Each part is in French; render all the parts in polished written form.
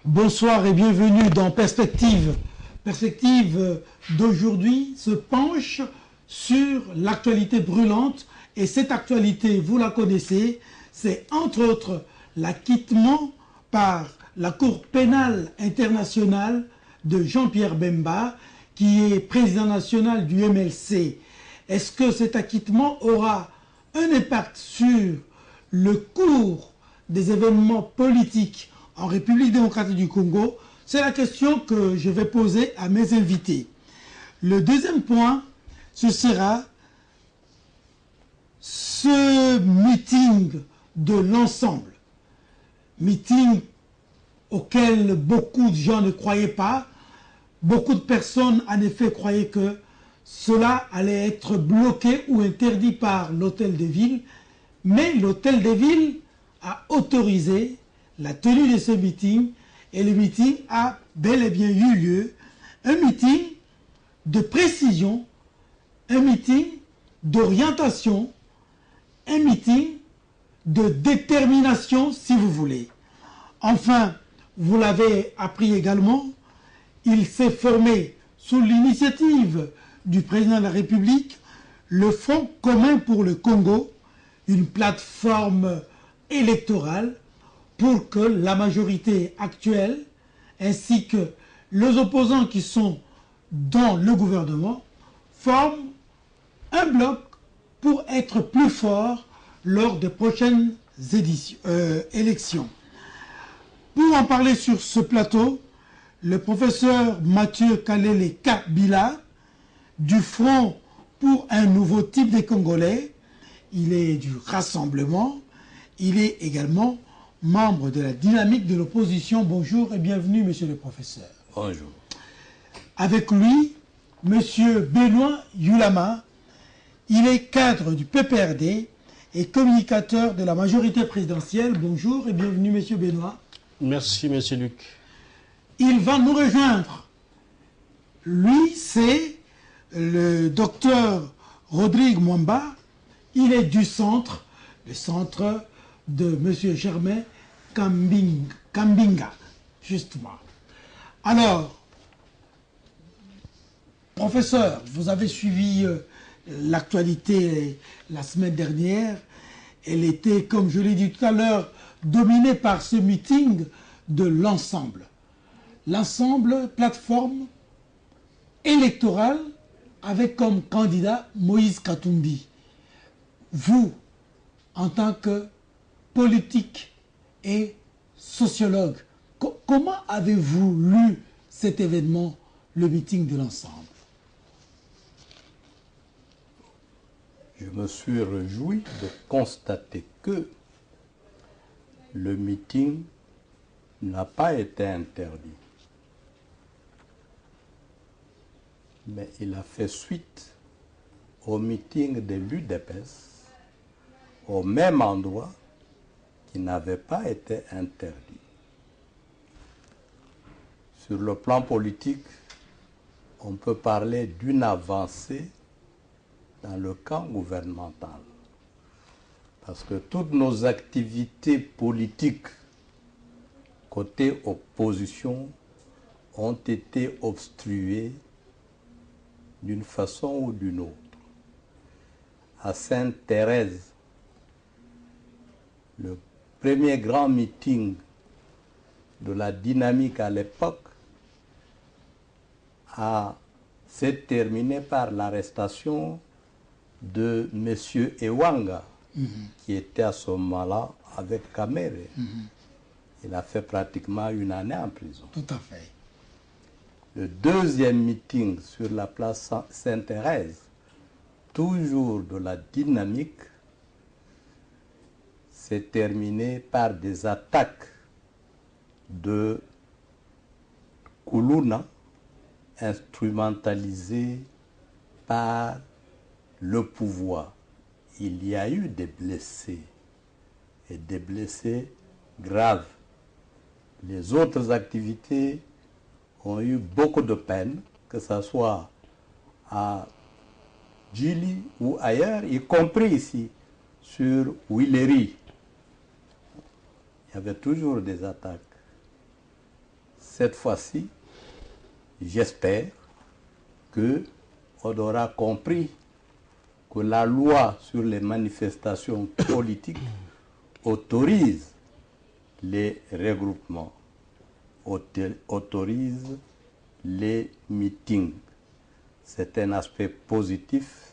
Bonsoir et bienvenue dans Perspective. Perspective d'aujourd'hui se penche sur l'actualité brûlante et cette actualité, vous la connaissez, c'est entre autres l'acquittement par la Cour pénale internationale de Jean-Pierre Bemba qui est président national du MLC. Est-ce que cet acquittement aura un impact sur le cours des événements politiques en République démocratique du Congo? C'est la question que je vais poser à mes invités. Le deuxième point, ce sera ce meeting de l'ensemble. Meeting auquel beaucoup de gens ne croyaient pas. Beaucoup de personnes, en effet, croyaient que cela allait être bloqué ou interdit par l'hôtel de ville. Mais l'hôtel de ville a autorisé la tenue de ce meeting et le meeting a bel et bien eu lieu. Un meeting de précision, un meeting d'orientation, un meeting de détermination si vous voulez. Enfin, vous l'avez appris également, il s'est formé sous l'initiative du président de la République le Front commun pour le Congo, une plateforme électorale pour que la majorité actuelle ainsi que les opposants qui sont dans le gouvernement forment un bloc pour être plus fort lors des prochaines élections. Pour en parler sur ce plateau, le professeur Mathieu Kalele Kabila du Front pour un nouveau type des Congolais, il est du Rassemblement, il est également membre de la dynamique de l'opposition. Bonjour et bienvenue, monsieur le professeur. Bonjour. Avec lui, monsieur Benoît Yulama, il est cadre du PPRD et communicateur de la majorité présidentielle. Bonjour et bienvenue, monsieur Benoît. Merci, monsieur Luc. Il va nous rejoindre. Lui, c'est le docteur Rodrigue Mwamba. Il est du centre, le centre de monsieur Germain Kambinga, justement. Alors, professeur, vous avez suivi l'actualité la semaine dernière. Elle était, comme je l'ai dit tout à l'heure, dominée par ce meeting de l'ensemble. L'ensemble, plateforme électorale, avec comme candidat Moïse Katumbi. Vous, en tant que politique et sociologue, comment avez-vous lu cet événement, le meeting de l'ensemble? Je me suis réjoui de constater que le meeting n'a pas été interdit. Mais il a fait suite au meeting de l'UDPS au même endroit qui n'avait pas été interdit. Sur le plan politique, on peut parler d'une avancée dans le camp gouvernemental. Parce que toutes nos activités politiques côté opposition ont été obstruées d'une façon ou d'une autre. À Sainte-Thérèse, le premier grand meeting de la dynamique à l'époque s'est terminé par l'arrestation de M. Ewanga, qui était à ce moment-là avec Kamere. Il a fait pratiquement une année en prison. Tout à fait. Le deuxième meeting sur la place Sainte-Thérèse, toujours de la dynamique, s'est terminé par des attaques de Koulouna, instrumentalisées par le pouvoir. Il y a eu des blessés, et des blessés graves. Les autres activités ont eu beaucoup de peine, que ce soit à Djili ou ailleurs, y compris ici, sur Willery. Il y avait toujours des attaques. cette fois-ci, j'espère qu'on aura compris que la loi sur les manifestations politiques autorise les regroupements, autorise les meetings. C'est un aspect positif.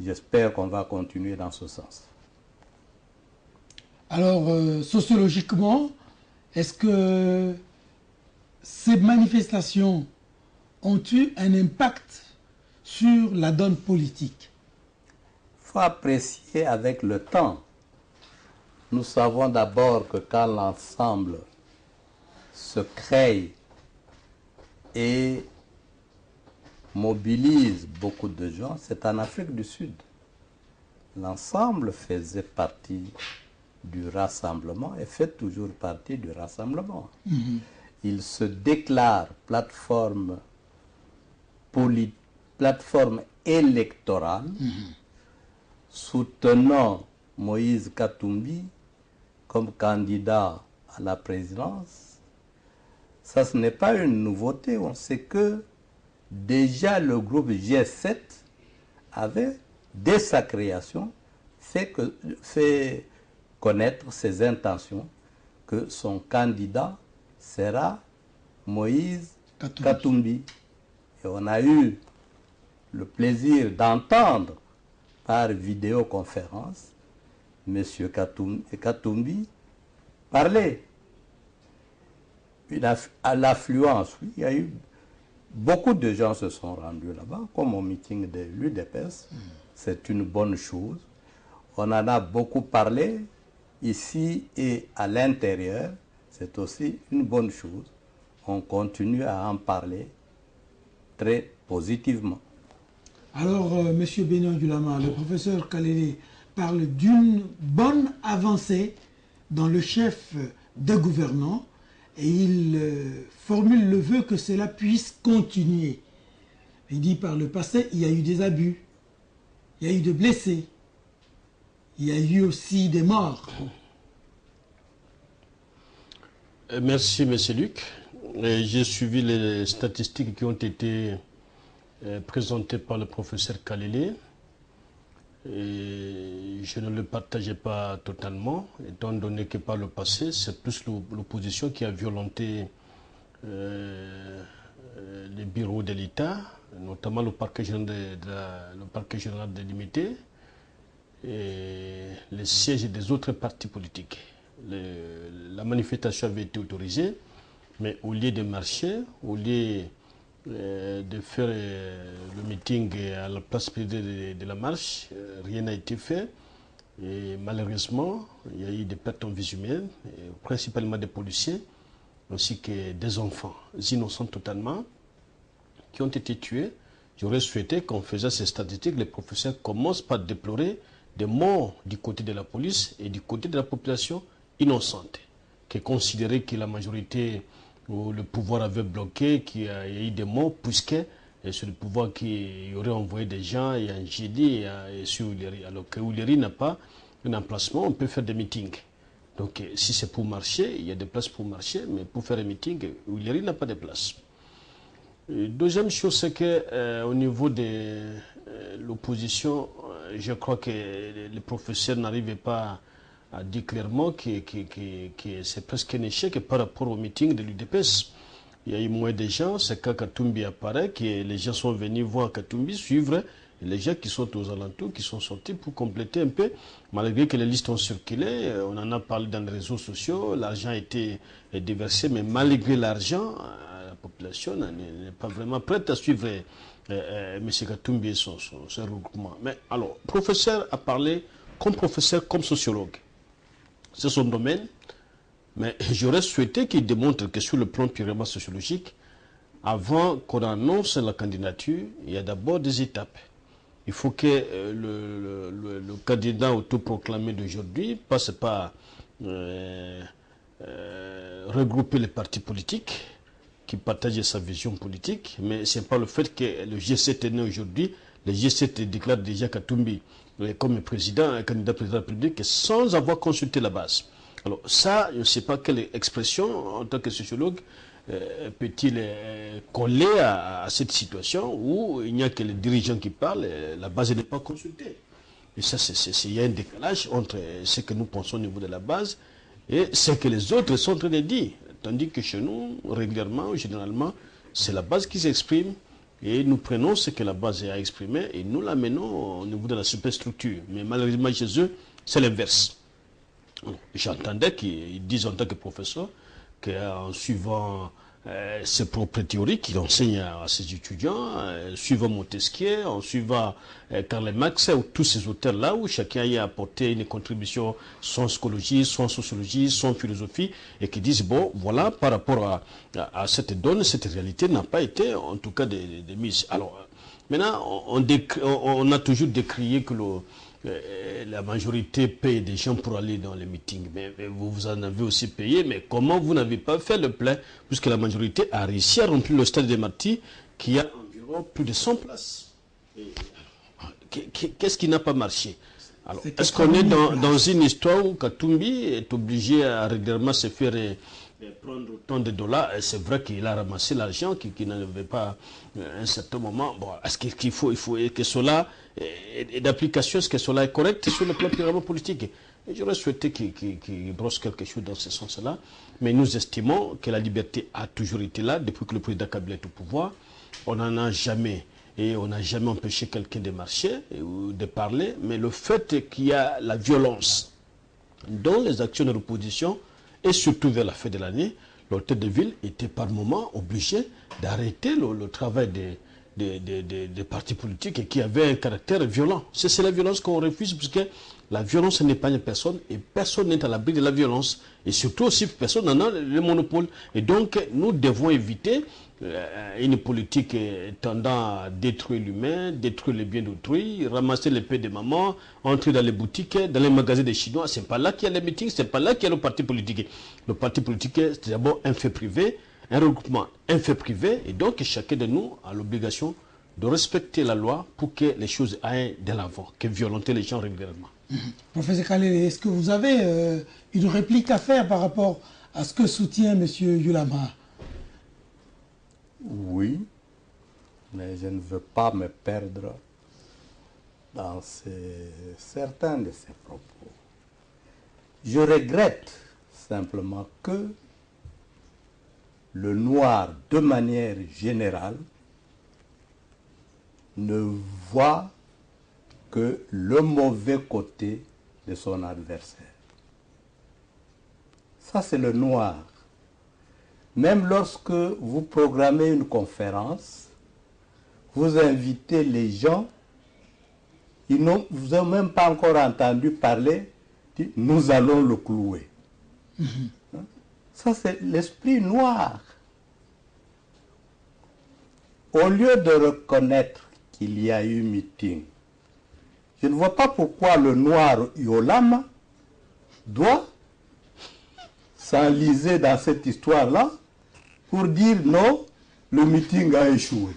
J'espère qu'on va continuer dans ce sens. Alors, sociologiquement, est-ce que ces manifestations ont eu un impact sur la donne politique? Il faut apprécier avec le temps. Nous savons d'abord que quand l'ensemble se crée et mobilise beaucoup de gens, c'est en Afrique du Sud. L'ensemble faisait partie du rassemblement et fait toujours partie du rassemblement. Il se déclare plateforme électorale soutenant Moïse Katumbi comme candidat à la présidence. Ça, ce n'est pas une nouveauté. On sait que déjà le groupe G7 avait, dès sa création, fait connaître ses intentions que son candidat sera Moïse Katumbi. Et on a eu le plaisir d'entendre par vidéoconférence M. Katumbi parler. À l'affluence, oui, il y a eu beaucoup de gens se sont rendus là-bas, comme au meeting de l'UDPS. C'est une bonne chose. On en a beaucoup parlé ici et à l'intérieur. C'est aussi une bonne chose. On continue à en parler très positivement. Alors, M. Benoît Dulama, le professeur Kalele parle d'une bonne avancée dans le chef des gouvernants et il formule le vœu que cela puisse continuer. Il dit par le passé, il y a eu des abus, il y a eu des blessés, il y a eu aussi des morts. Merci, M. Luc. J'ai suivi les statistiques qui ont été présentées par le professeur Kalele. Et je ne le partageais pas totalement, étant donné que par le passé, c'est plus l'opposition qui a violenté les bureaux de l'État, notamment le parquet général délimité et les sièges des autres partis politiques. La manifestation avait été autorisée, mais au lieu de marcher, au lieu de faire le meeting à la place privée de la marche, rien n'a été fait. Et malheureusement, il y a eu des pertes en vie humaine, principalement des policiers, ainsi que des enfants innocents totalement, qui ont été tués. J'aurais souhaité qu'en faisant ces statistiques, les professeurs commencent par déplorer des morts du côté de la police et du côté de la population innocente, qui est considéré que la majorité où le pouvoir avait bloqué, qu'il y a eu des morts, puisque c'est le pouvoir qui aurait envoyé des gens et un GD et sur Ouleri. Alors que Ouleri n'a pas un emplacement, on peut faire des meetings. Donc si c'est pour marcher, il y a des places pour marcher, mais pour faire un meeting, Ouleri n'a pas de place. Deuxième chose, c'est qu'au niveau de l'opposition, je crois que les professeurs n'arrivaient pas a dit clairement que c'est presque un échec par rapport au meeting de l'UDPS. Il y a eu moins de gens, c'est quand Katumbi apparaît que les gens sont venus voir Katumbi, suivre les gens qui sont aux alentours, qui sont sortis pour compléter un peu, malgré que les listes ont circulé, on en a parlé dans les réseaux sociaux, l'argent a été déversé, mais malgré l'argent, la population n'est pas vraiment prête à suivre M. Katumbi et son regroupement. Mais alors, professeur a parlé comme professeur, comme sociologue. C'est son domaine, mais j'aurais souhaité qu'il démontre que sur le plan purement sociologique, avant qu'on annonce la candidature, il y a d'abord des étapes. Il faut que le candidat autoproclamé d'aujourd'hui passe par regrouper les partis politiques qui partagent sa vision politique, mais ce n'est pas le fait que le G7 est né aujourd'hui. Le G7 déclare déjà Katumbi comme président, un candidat président de la République, sans avoir consulté la base. Alors ça, je ne sais pas quelle expression, en tant que sociologue, peut-il coller à cette situation où il n'y a que les dirigeants qui parlent et la base n'est pas consultée? Et ça, il y a un décalage entre ce que nous pensons au niveau de la base et ce que les autres sont en train de dire. Tandis que chez nous, régulièrement, généralement, c'est la base qui s'exprime et nous prenons ce que la base a exprimé et nous l'amenons au niveau de la superstructure. Mais malheureusement, chez eux, c'est l'inverse. J'entendais qu'ils disent en tant que professeur qu'en suivant ses propres théories qu'il enseigne à ses étudiants, suivant Montesquieu, en suivant Karl Marx, ou tous ces auteurs-là, où chacun y a apporté une contribution, soit en psychologie, soit en sociologie, soit en philosophie, et qui disent, bon, voilà, par rapport à cette donne, cette réalité n'a pas été, en tout cas, des mises. Alors, maintenant, on a toujours décrié que la majorité paye des gens pour aller dans les meetings, mais vous en avez aussi payé, mais comment vous n'avez pas fait le plein, puisque la majorité a réussi à remplir le stade des Martyrs, qui a environ plus de 100 places. Qu'est-ce qui n'a pas marché? Alors, est-ce qu'on est dans une histoire où Katumbi est obligé à régulièrement se faire prendre autant de dollars? C'est vrai qu'il a ramassé l'argent qu'il n'avait pas à un certain moment. Bon, est-ce qu'il faut que cela est d'application, est-ce que cela est correct sur le plan purement politique? Et j'aurais souhaité qu'il brosse quelque chose dans ce sens-là. Mais nous estimons que la liberté a toujours été là depuis que le président Kabila est au pouvoir. On n'en a jamais. Et on n'a jamais empêché quelqu'un de marcher ou de parler. Mais le fait qu'il y a la violence dans les actions de l'opposition, et surtout vers la fin de l'année, l'hôtel de ville était par moment obligé d'arrêter le travail des partis politiques et qui avaient un caractère violent. C'est la violence qu'on refuse, puisque la violence n'épargne personne et personne n'est à l'abri de la violence. Et surtout aussi, personne n'en a le monopole. Et donc, nous devons éviter une politique tendant à détruire l'humain, détruire les biens d'autrui, ramasser les paix des mamans, entrer dans les boutiques, dans les magasins des Chinois. C'est pas là qu'il y a les meetings, c'est pas là qu'il y a le parti politique. Le parti politique, c'est d'abord un fait privé, un regroupement, un fait privé, et donc chacun de nous a l'obligation de respecter la loi pour que les choses aillent de l'avant, que violenter les gens régulièrement. Professeur Kalele, est-ce que vous avez une réplique à faire par rapport à ce que soutient M. Yulama? Oui, mais je ne veux pas me perdre dans certains de ses propos. Je regrette simplement que le noir, de manière générale, ne voit que le mauvais côté de son adversaire. Ça, c'est le noir. Même lorsque vous programmez une conférence, vous invitez les gens, ils ne vous ont même pas encore entendu parler, nous allons le clouer. Ça, c'est l'esprit noir. Au lieu de reconnaître qu'il y a eu meeting, je ne vois pas pourquoi le noir Yolama doit s'enliser dans cette histoire-là pour dire non, le meeting a échoué.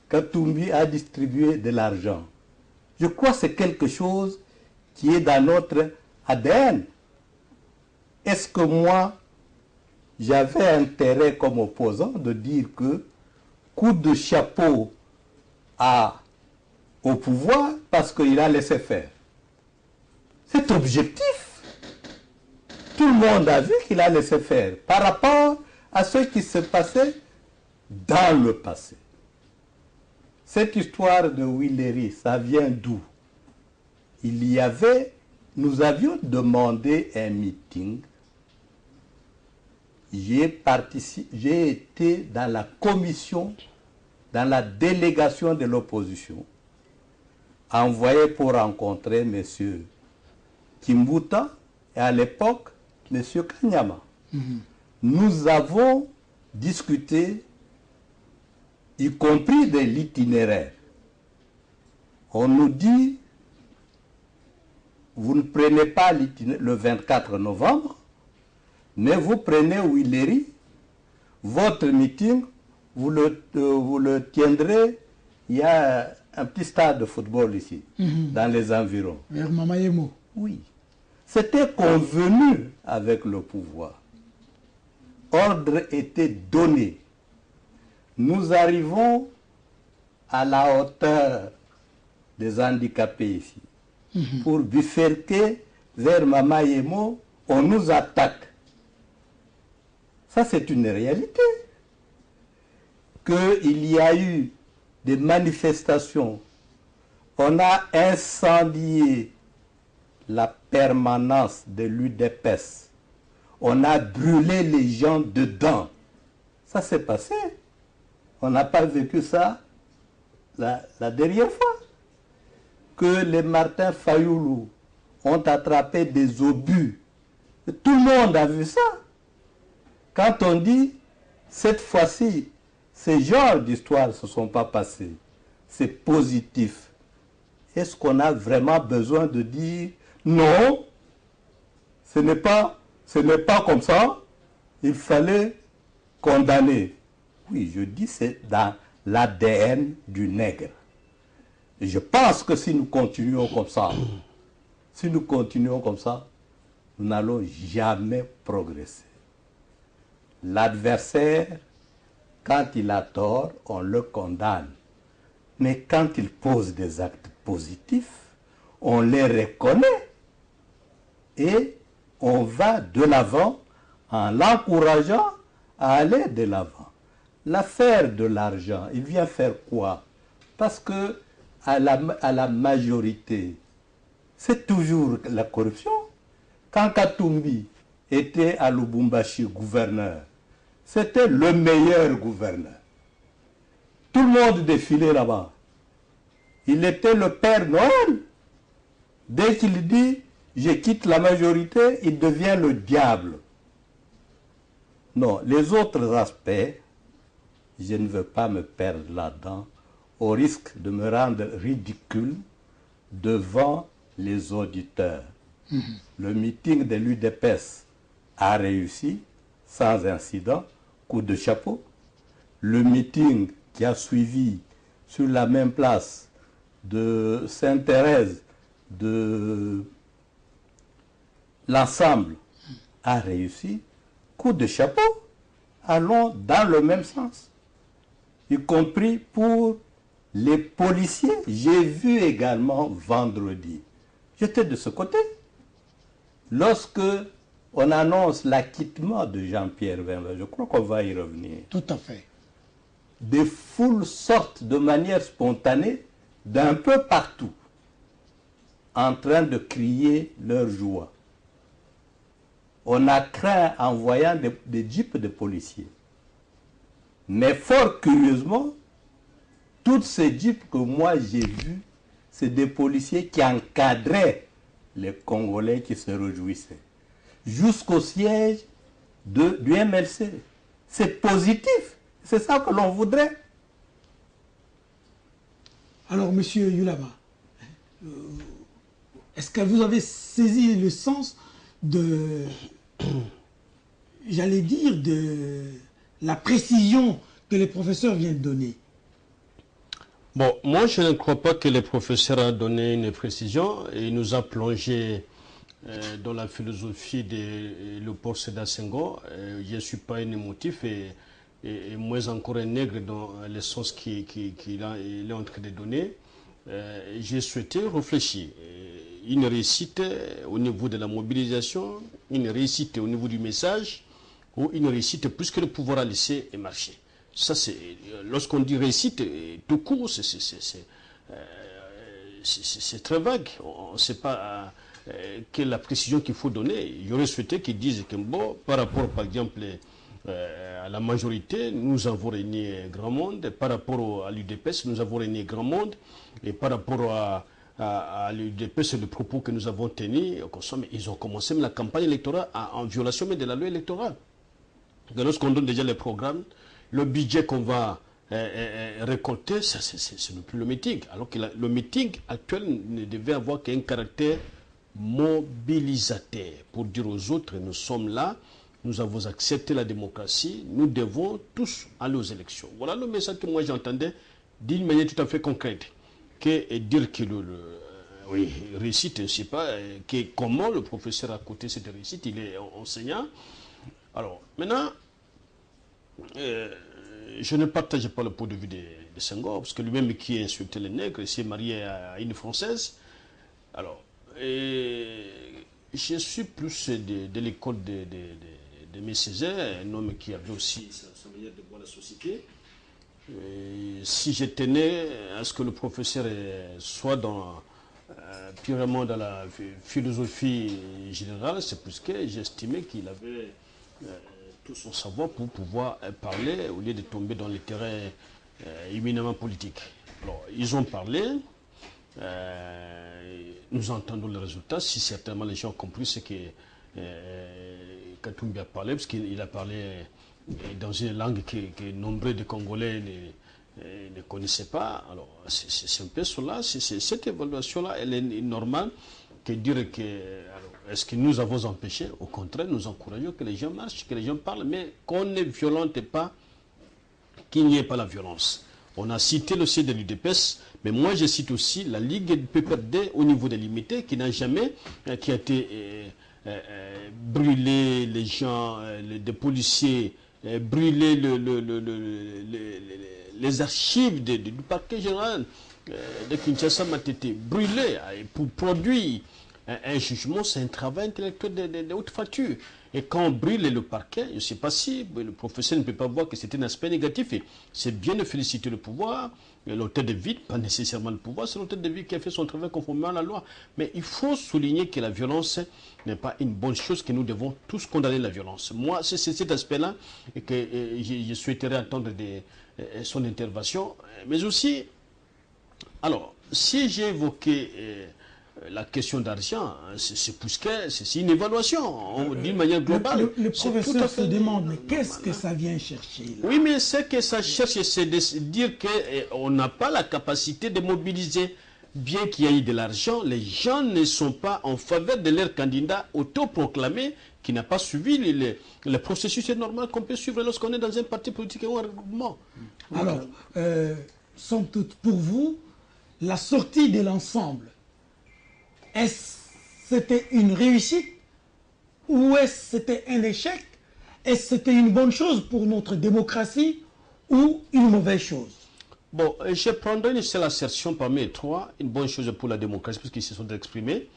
Katumbi a distribué de l'argent. Je crois que c'est quelque chose qui est dans notre ADN. Est-ce que moi, j'avais intérêt comme opposant de dire que coup de chapeau au pouvoir parce qu'il a laissé faire? C'est objectif. Tout le monde a vu qu'il a laissé faire par rapport à ce qui se passait dans le passé. Cette histoire de Willery, ça vient d'où? Nous avions demandé un meeting. J'ai été dans la commission, dans la délégation de l'opposition, envoyé pour rencontrer M. Kimbuta et à l'époque M. Kanyama. Nous avons discuté, y compris de l'itinéraire. On nous dit, vous ne prenez pas le 24 novembre, mais vous prenez Willery, votre meeting, vous le tiendrez, il y a un petit stade de football ici, dans les environs. Vers Mamayemo. Oui. C'était convenu avec le pouvoir. ordre était donné. Nous arrivons à la hauteur des handicapés ici. Pour bifurquer vers Mamayemo, on nous attaque. Ça, c'est une réalité. Qu'il y a eu des manifestations, on a incendié la permanence de l'UDPS, on a brûlé les gens dedans. Ça s'est passé. On n'a pas vécu ça la dernière fois. Que les Martin Fayoulou ont attrapé des obus. Tout le monde a vu ça. Quand on dit, cette fois-ci, ces genres d'histoires ne se sont pas passés, c'est positif. Est-ce qu'on a vraiment besoin de dire, non, ce n'est pas comme ça, il fallait condamner. Oui, je dis, c'est dans l'ADN du nègre. Et je pense que si nous continuons comme ça, nous n'allons jamais progresser. L'adversaire, quand il a tort, on le condamne. Mais quand il pose des actes positifs, on les reconnaît. Et on va de l'avant en l'encourageant à aller de l'avant. L'affaire de l'argent, il vient faire quoi? Parce que à la majorité, c'est toujours la corruption. Quand Katumbi était à Lubumbashi gouverneur, c'était le meilleur gouverneur. Tout le monde défilait là-bas. Il était le Père Noël. Dès qu'il dit « je quitte la majorité », il devient le diable. Non, les autres aspects, je ne veux pas me perdre là-dedans, au risque de me rendre ridicule devant les auditeurs. Le meeting de l'UDPS a réussi, sans incident, coup de chapeau. Le meeting qui a suivi sur la même place de Sainte-Thérèse, de l'ensemble, a réussi, coup de chapeau. Allons dans le même sens, y compris pour les policiers. J'ai vu également vendredi, j'étais de ce côté, lorsque on annonce l'acquittement de Jean-Pierre Bemba, je crois qu'on va y revenir. Tout à fait. Des foules sortent de manière spontanée d'un peu partout, en train de crier leur joie. On a craint en voyant des jeeps de policiers. Mais fort curieusement, toutes ces jeeps que moi j'ai vus, c'est des policiers qui encadraient les Congolais qui se réjouissaient. Jusqu'au siège du MLC. C'est positif. C'est ça que l'on voudrait. Alors, monsieur Yulama, est-ce que vous avez saisi le sens de, j'allais dire, de la précision que les professeurs viennent de donner? Bon, moi je ne crois pas que le professeur a donné une précision. Il nous a plongé dans la philosophie de Léopold Sédar Senghor. Je ne suis pas un émotif et moins encore un nègre dans le sens qu'il est en train de donner. J'ai souhaité réfléchir. Une réussite au niveau de la mobilisation, une réussite au niveau du message, ou une réussite plus que le pouvoir à laisser et marcher. Ça, c'est lorsqu'on dit réussite, tout court, c'est très vague. On ne sait pas quelle est la précision qu'il faut donner. J'aurais souhaité qu'ils disent que, bon, par rapport, par exemple, à la majorité, nous avons régné grand monde. Par rapport à l'UDPS, nous avons régné grand monde. Et par rapport à l'UDPS, le propos que nous avons tenu, ils ont commencé la campagne électorale en violation de la loi électorale. Lorsqu'on donne déjà les programmes, le budget qu'on va récolter, ce n'est plus le meeting. Alors que le meeting actuel ne devait avoir qu'un caractère mobilisateur pour dire aux autres, nous sommes là, nous avons accepté la démocratie, nous devons tous aller aux élections. Voilà le message que moi j'entendais d'une manière tout à fait concrète. Que dire que oui, réussite, je ne sais pas, comment le professeur a coté cette réussite, il est enseignant. Alors, maintenant, Je ne partage pas le point de vue de Senghor, parce que lui-même qui a insulté les nègres, il s'est marié à une Française. Alors, je suis plus de l'école de mes Césaire, un homme qui avait aussi sa manière de voir la société. Si je tenais à ce que le professeur soit purement dans la philosophie générale, c'est plus que j'estimais qu'il avait tout son savoir pour pouvoir parler au lieu de tomber dans les terrains éminemment politiques. Alors, ils ont parlé, nous entendons le résultat. Si certainement les gens ont compris ce que Katumbi a parlé, parce qu'il a parlé dans une langue que nombreux de Congolais ne connaissaient pas. Alors, c'est un peu cela. Cette évaluation-là, elle est normale. Que dire que, est-ce que nous avons empêché? Au contraire, nous encourageons que les gens marchent, que les gens parlent, mais qu'on ne violente pas, qu'il n'y ait pas la violence. On a cité le siège de l'UDPS, mais moi je cite aussi la Ligue du PPRD au niveau des limités, qui n'a jamais, qui a été brûlé les gens, des policiers, brûler les archives du parquet général de Kinshasa m'a été brûlé pour produire un jugement. C'est un travail intellectuel de haute facture. Et quand on brûle le parquet, je ne sais pas si le professeur ne peut pas voir que c'est un aspect négatif. C'est bien de féliciter le pouvoir, l'auteur de ville, pas nécessairement le pouvoir, c'est l'auteur de ville qui a fait son travail conformément à la loi. Mais il faut souligner que la violence n'est pas une bonne chose, que nous devons tous condamner la violence. Moi, c'est cet aspect-là que je souhaiterais attendre son intervention. Mais aussi, alors, si j'ai évoqué la question d'argent, c'est puisque c'est une évaluation d'une manière globale. Le professeur se demande, mais qu'est-ce que ça vient chercher là? Oui, mais ce que ça cherche, c'est de dire qu'on n'a pas la capacité de mobiliser. Bien qu'il y ait de l'argent, les gens ne sont pas en faveur de leur candidat autoproclamé qui n'a pas suivi le processus normal qu'on peut suivre lorsqu'on est dans un parti politique ou un regroupement. Alors, somme toute, pour vous, la sortie de l'ensemble, est-ce c'était une réussite ou est-ce c'était un échec? Est-ce c'était une bonne chose pour notre démocratie ou une mauvaise chose? Bon, je prendrai une seule assertion parmi les trois, une bonne chose pour la démocratie, puisqu'ils se sont exprimés.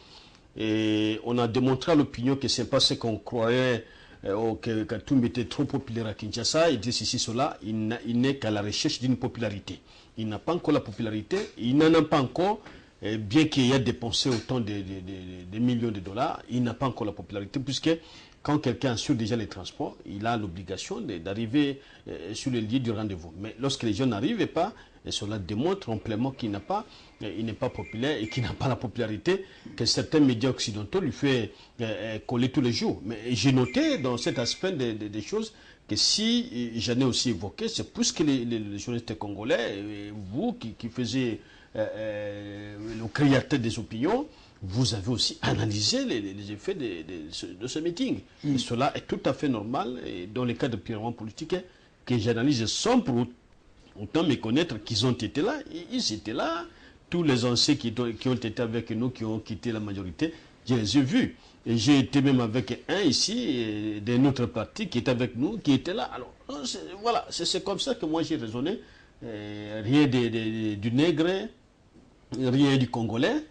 Et on a démontré à l'opinion que ce n'est pas ce qu'on croyait, que Katumbi était trop populaire à Kinshasa. Il dit ceci, cela, il n'est qu'à la recherche d'une popularité. Il n'a pas encore la popularité, il n'en a pas encore, bien qu'il ait dépensé autant de millions de dollars, il n'a pas encore la popularité, puisque quand quelqu'un assure déjà les transports, il a l'obligation d'arriver sur le lieu du rendez-vous. Mais lorsque les gens n'arrivent pas, cela démontre amplement qu'il n'est pas populaire et qu'il n'a pas la popularité que certains médias occidentaux lui font coller tous les jours. Mais j'ai noté dans cet aspect des choses que si j'en ai aussi évoqué, c'est plus que les journalistes congolais, vous qui faisiez le créateur des opinions, vous avez aussi analysé les effets de ce meeting. Et cela est tout à fait normal. Et dans les cas de purement politique, que j'analyse sans pour autant méconnaître qu'ils ont été là. Ils étaient là. Tous les anciens qui ont été avec nous, qui ont quitté la majorité, je les ai vus. Et j'ai été même avec un ici, d'un autre parti, qui était avec nous, qui était là. Alors, voilà, c'est comme ça que moi j'ai raisonné. Rien du nègre, rien du Congolais.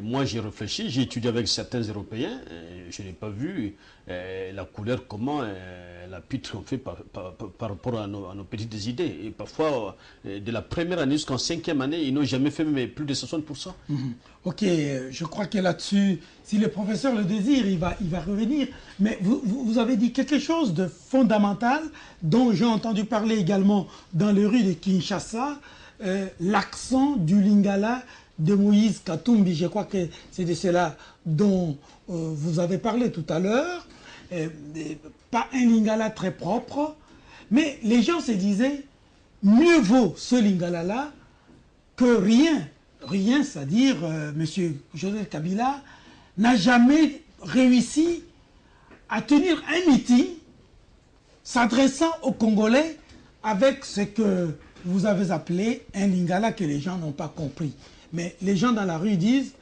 Moi j'ai réfléchi, j'ai étudié avec certains Européens, je n'ai pas vu la couleur, comment la pu triompher par rapport à nos petites idées. Et parfois, de la première année jusqu'en 5e année, ils n'ont jamais fait plus de 60%. Ok, je crois que là-dessus, si le professeur le désire, il va revenir. Mais vous avez dit quelque chose de fondamental, dont j'ai entendu parler également dans les rues de Kinshasa, l'accent du Lingala de Moïse Katumbi. Je crois que c'est de cela dont vous avez parlé tout à l'heure. Pas un Lingala très propre, mais les gens se disaient, mieux vaut ce Lingala-là que rien. Rien, c'est-à-dire, M. Joseph Kabila n'a jamais réussi à tenir un meeting s'adressant aux Congolais avec ce que vous avez appelé un Lingala que les gens n'ont pas compris. Mais les gens dans la rue disent,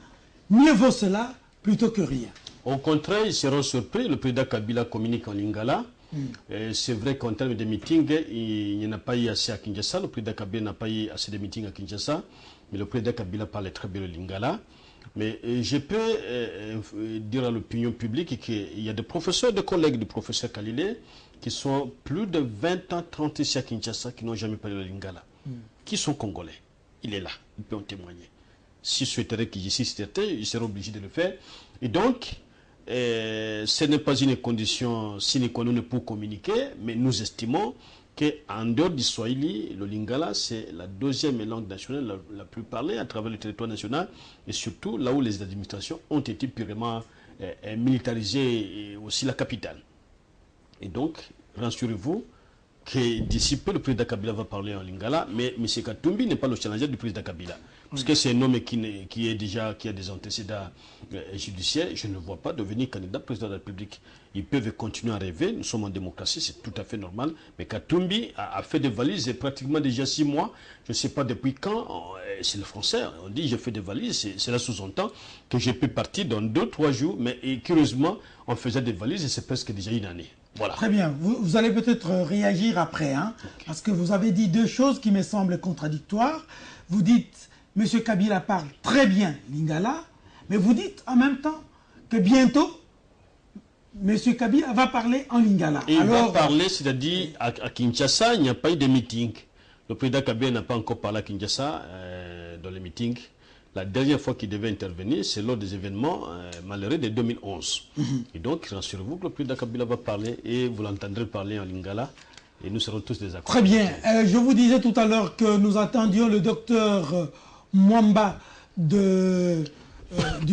mieux vaut cela plutôt que rien. Au contraire, ils seront surpris. Le président Kabila communique en Lingala. C'est vrai qu'en termes de meetings, il n'y en a pas eu assez à Kinshasa. Le président Kabila n'a pas eu assez de meetings à Kinshasa. Mais le président Kabila parlait très bien le lingala. Mais je peux dire à l'opinion publique qu'il y a des professeurs, des collègues du professeur Kalilé qui sont plus de 20 ans, 30 ici à Kinshasa qui n'ont jamais parlé le lingala. Qui sont congolais. Il est là, ils peuvent en témoigner. S'il souhaiterait qu'il ici c'était, il serait obligé de le faire. Et donc, ce n'est pas une condition sine qua non pour communiquer, mais nous estimons qu'en dehors du Swahili, le lingala, c'est la deuxième langue nationale la plus parlée à travers le territoire national, et surtout là où les administrations ont été purement militarisées, et aussi la capitale. Et donc, rassurez-vous que d'ici peu, le président Kabila va parler en lingala, mais M. Katumbi n'est pas le challenger du président Kabila. Parce que c'est un homme qui a des antécédents judiciaires. Je ne vois pas devenir candidat président de la République. Ils peuvent continuer à rêver. Nous sommes en démocratie, c'est tout à fait normal. Mais Katumbi a fait des valises pratiquement déjà 6 mois. Je ne sais pas depuis quand. C'est le français. On dit je fais des valises. Cela sous-entend que je peux partir dans 2-3 jours. Mais curieusement, on faisait des valises et c'est presque déjà une année. Voilà. Très bien. Vous allez peut-être réagir après, hein, parce que vous avez dit deux choses qui me semblent contradictoires. Vous dites, M. Kabila parle très bien lingala, mais vous dites en même temps que bientôt, M. Kabila va parler en lingala. Et alors, il va parler, c'est-à-dire à Kinshasa, il n'y a pas eu de meeting. Le président Kabila n'a pas encore parlé à Kinshasa dans les meetings. La dernière fois qu'il devait intervenir, c'est lors des événements malheureux de 2011. Et donc, rassurez-vous que le président Kabila va parler et vous l'entendrez parler en lingala. Et nous serons tous des accords. Très bien. Je vous disais tout à l'heure que nous attendions le docteur Mwamba du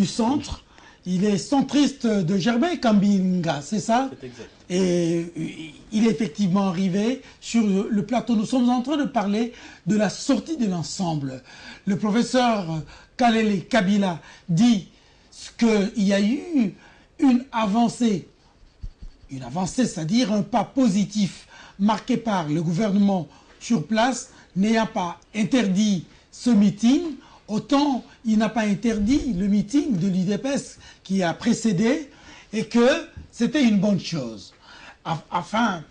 centre. Il est centriste de Germain Kambinga, c'est ça? C'est exact. Et il est effectivement arrivé sur le plateau. Nous sommes en train de parler de la sortie de l'ensemble. Le professeur Kalele Kabila dit qu'il y a eu une avancée, c'est-à-dire un pas positif marqué par le gouvernement sur place, n'ayant pas interdit ce meeting, autant il n'a pas interdit le meeting de l'UDPS qui a précédé, et que c'était une bonne chose. Enfin,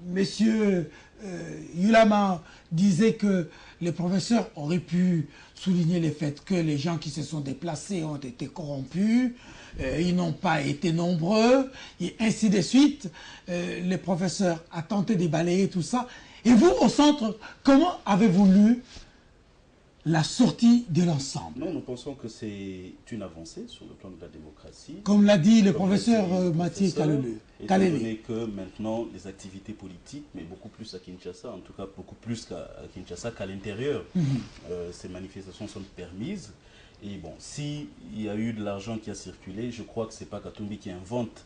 Monsieur Yulama disait que les professeurs auraient pu souligner le fait que les gens qui se sont déplacés ont été corrompus, ils n'ont pas été nombreux, et ainsi de suite. Les professeurs ont tenté de balayer tout ça. Et vous, au centre, comment avez-vous lu la sortie de l'ensemble? Non, nous pensons que c'est une avancée sur le plan de la démocratie. Comme l'a dit le professeur Mathieu Kalele. Étant donné que maintenant les activités politiques, mais beaucoup plus à Kinshasa, en tout cas beaucoup plus à Kinshasa qu'à l'intérieur, ces manifestations sont permises. Et bon, s'il y a eu de l'argent qui a circulé, je crois que ce n'est pas Katumbi qui invente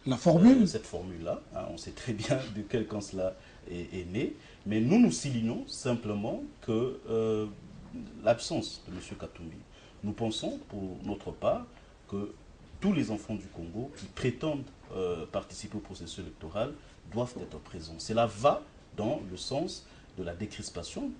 la formule. Cette formule-là. Hein, on sait très bien de quel camp cela est né. Mais nous soulignons simplement que l'absence de M. Katumbi, nous pensons pour notre part que tous les enfants du Congo qui prétendent participer au processus électoral doivent être présents. Cela va dans le sens de la décrispation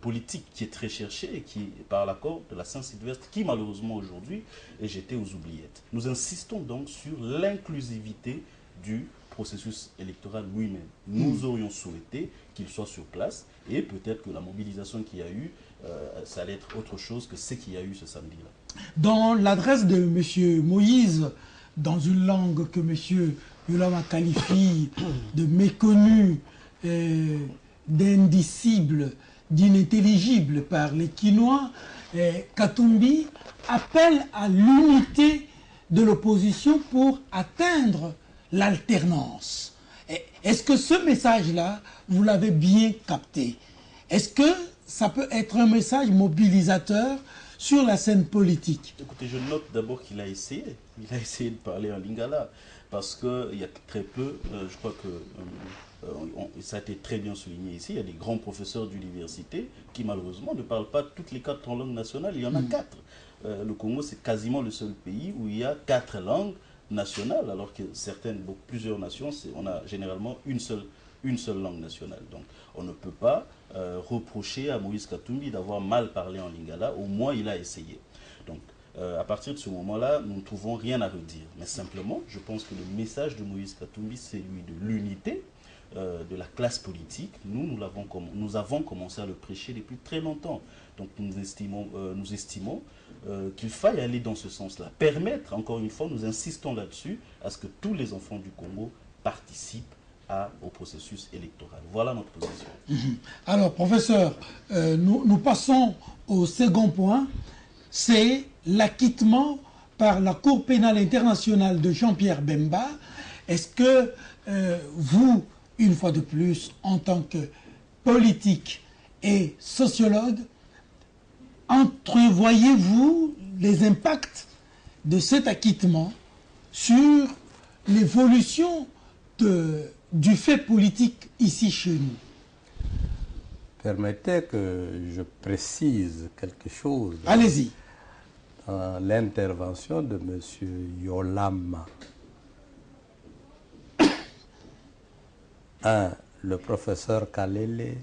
politique qui est très cherchée et qui, par l'accord de la Saint-Sylvestre, qui malheureusement aujourd'hui est jetée aux oubliettes. Nous insistons donc sur l'inclusivité du processus électoral lui-même. Nous aurions souhaité qu'il soit sur place et peut-être que la mobilisation qu'il y a eu, ça allait être autre chose que ce qu'il y a eu ce samedi-là. Dans l'adresse de M. Moïse, dans une langue que M. Yulama qualifie de méconnue, d'indicible, d'inintelligible par les Quinois, Katumbi appelle à l'unité de l'opposition pour atteindre l'alternance. Est-ce que ce message-là, vous l'avez bien capté? Est-ce que ça peut être un message mobilisateur sur la scène politique? Écoutez, je note d'abord qu'il a essayé. Il a essayé de parler en lingala. Parce qu'il y a très peu, je crois que ça a été très bien souligné ici, il y a des grands professeurs d'université qui malheureusement ne parlent pas toutes les 4 en langue nationale. Il y en a 4. Le Congo, c'est quasiment le seul pays où il y a 4 langues nationales, alors que plusieurs nations, on a généralement une seule langue nationale. Donc on ne peut pas reprocher à Moïse Katumbi d'avoir mal parlé en lingala, au moins il a essayé. Donc À partir de ce moment-là, nous ne trouvons rien à redire. Mais simplement, je pense que le message de Moïse Katumbi, c'est lui de l'unité de la classe politique. Nous avons commencé à le prêcher depuis très longtemps. Donc nous estimons qu'il faille aller dans ce sens-là. Permettre, encore une fois, nous insistons là-dessus, à ce que tous les enfants du Congo participent au processus électoral. Voilà notre position. Alors, professeur, nous passons au second point, c'est l'acquittement par la Cour pénale internationale de Jean-Pierre Bemba. Est-ce que vous, une fois de plus, en tant que politique et sociologue, entrevoyez-vous les impacts de cet acquittement sur l'évolution du fait politique ici chez nous? Permettez que je précise quelque chose. Allez-y. Dans l'intervention de M. Yolama. Le professeur Kalele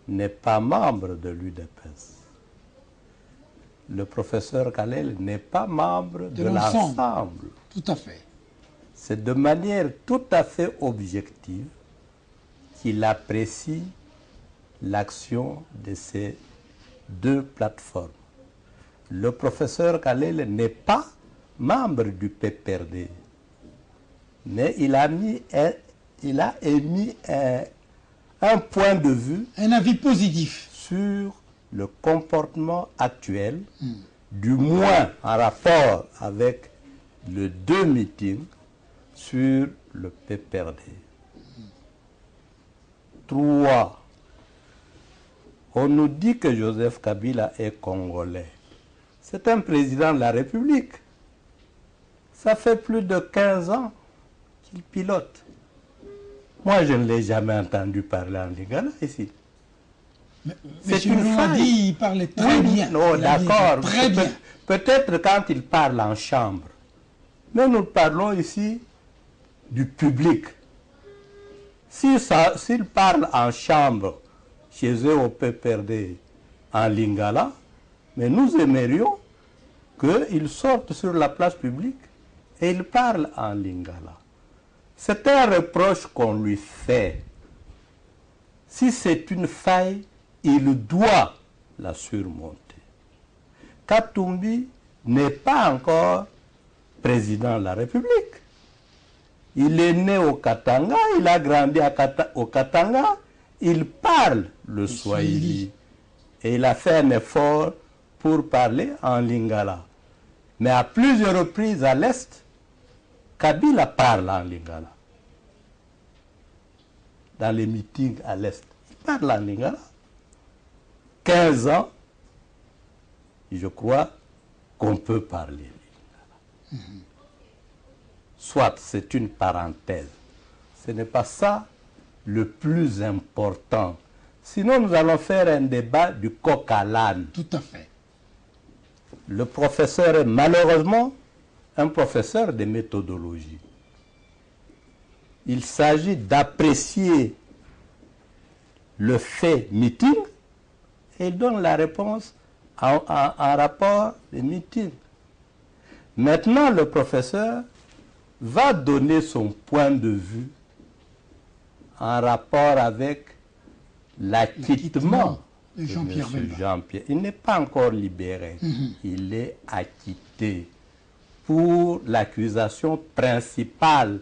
n'est pas membre de l'UDPS. Le professeur Kalele n'est pas membre de l'ensemble. Tout à fait. C'est de manière tout à fait objective qu'il apprécie l'action de ces deux plateformes. Le professeur Kalele n'est pas membre du PPRD, mais il a émis un point de vue, un avis positif sur le comportement actuel, du moins en rapport avec les deux meetings sur le PPRD. 3. On nous dit que Joseph Kabila est congolais. C'est un président de la République. Ça fait plus de 15 ans qu'il pilote. Moi, je ne l'ai jamais entendu parler en lingala ici. C'est une faille. Dit, il parlait très bien. Non, d'accord. Très bien. Peut-être quand il parle en chambre. Mais nous parlons ici du public. S'il parle en chambre, chez eux au PPRD, en lingala, mais nous aimerions qu'il sorte sur la place publique et il parle en lingala. C'est un reproche qu'on lui fait. Si c'est une faille, il doit la surmonter. Katumbi n'est pas encore président de la République. Il est né au Katanga, il a grandi au Katanga, il parle le Swahili. Et il a fait un effort pour parler en lingala. Mais à plusieurs reprises à l'Est, Kabila parle en lingala. Dans les meetings à l'Est, il parle en lingala. 15 ans, je crois qu'on peut parler lingala. Soit c'est une parenthèse. Ce n'est pas ça le plus important. Sinon, nous allons faire un débat du coq à l'âne. Tout à fait. Le professeur est malheureusement un professeur de méthodologie. Il s'agit d'apprécier le fait meeting et il donne la réponse en rapport au meeting. Maintenant, le professeur va donner son point de vue en rapport avec l'acquittement de Jean-Pierre. Il n'est pas encore libéré. Il est acquitté pour l'accusation principale